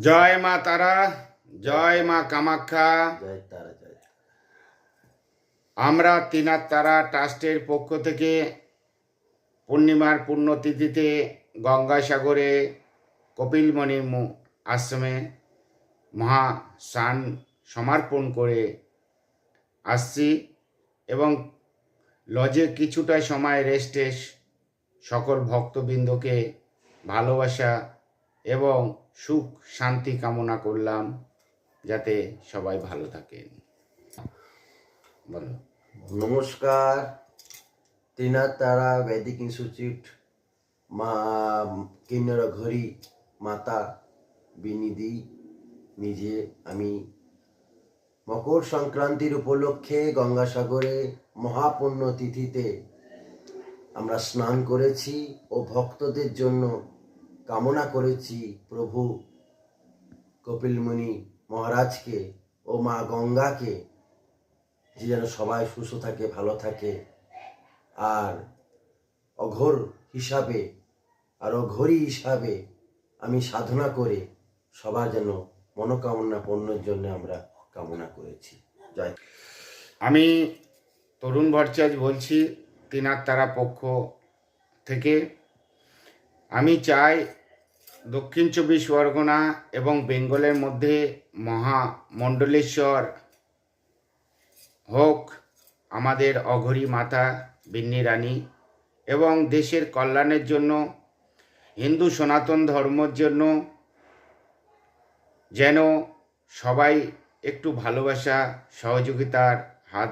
জয় মা তারা, জয় মা কামাখ্যা। জয় তারা, জয়। আমরা তিনার তারা ট্রাস্টের পক্ষ থেকে পূর্ণিমার পুণ্যতিথিতে গঙ্গাসাগরে কপিলমণির আশ্রমে মহা স্নান সমর্পণ করে আসছি এবং লজে কিছুটা সময় রেস্টে সকল ভক্তবৃন্দকে ভালোবাসা এবং সুখ শান্তি কামনা করলাম, যাতে সবাই ভালো থাকেন। বলো। নমস্কার। তিনার তারা বৈদিক ইনস্টিটিউট মা কিন্নর ঘড়ি মাতা বিনিধি নিজে আমি মকর সংক্রান্তির উপলক্ষে গঙ্গাসাগরে মহাপুণ্য তিথিতে আমরা স্নান করেছি ও ভক্তদের জন্য কামনা করেছি প্রভু কপিলমুনি মহারাজকে ও মা গঙ্গাকে যে যেন সবাই সুস্থ থাকে, ভালো থাকে, আর অঘরী হিসাবে আমি সাধনা করে সবার যেন মনোকামনা পূর্ণের জন্য আমরা কামনা করেছি। জয়। আমি তরুণ ভট্টাচার্য বলছি তিনার তারা পক্ষ থেকে। আমি চাই দক্ষিণ 24 পরগনা এবং বেঙ্গলের মধ্যে মহামণ্ডলেশ্বর হোক আমাদের অঘরী মাতা বিন্নি রানী, এবং দেশের কল্যাণের জন্য, হিন্দু সনাতন ধর্মের জন্য যেন সবাই একটু ভালোবাসা সহযোগিতার হাত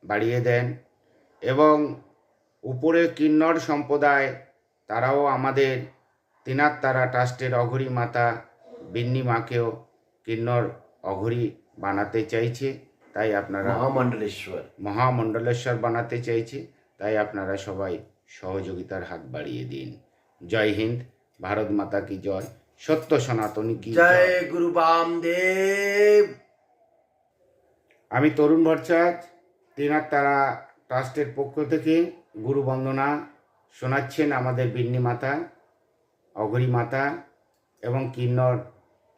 বাড়িয়ে দেন, এবং উপরে কিন্নর সম্প্রদায় তারাও আমাদের তিনার তারা ট্রাস্টের অঘরী মাতা বিন্নি মাকেও কিন্নর অঘরী বানাতে চাইছে, তাই আপনারা মহামণ্ডলেশ্বর বানাতে চাইছে, তাই আপনারা সবাই সহযোগিতার হাত বাড়িয়ে দিন। জয় হিন্দ, ভারত মাতা কি জয়, সত্য সনাতনী কি জয়। গুরু বামদেব। আমি তরুণ ভট্টাচার্য তিনার তারা ট্রাস্টের পক্ষ থেকে গুরু বন্দনা শোনাচ্ছেন আমাদের বিন্নি মাতা, অঘরী মাতা এবং কিন্নর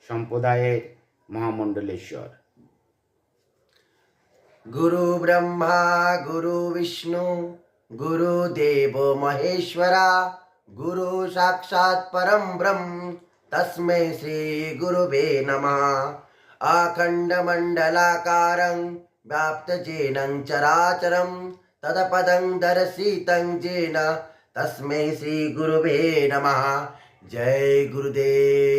সম্প্রদায়ের মহামণ্ডলেশ্বর। গুরু ব্রহ্মা গুরু বিষ্ণু গুরুদেব মহেশ্বরা গুরু সাক্ষাৎ পরম ব্রহ্ম তস্मै শ্রী গুরুবে নমঃ। আখণ্ড মণ্ডলাকারং व्याप्तजेनं चराचरं तदपदं दर्शितं येन तस्मै श्री गुरुवे नमः। जय गुरुदेव।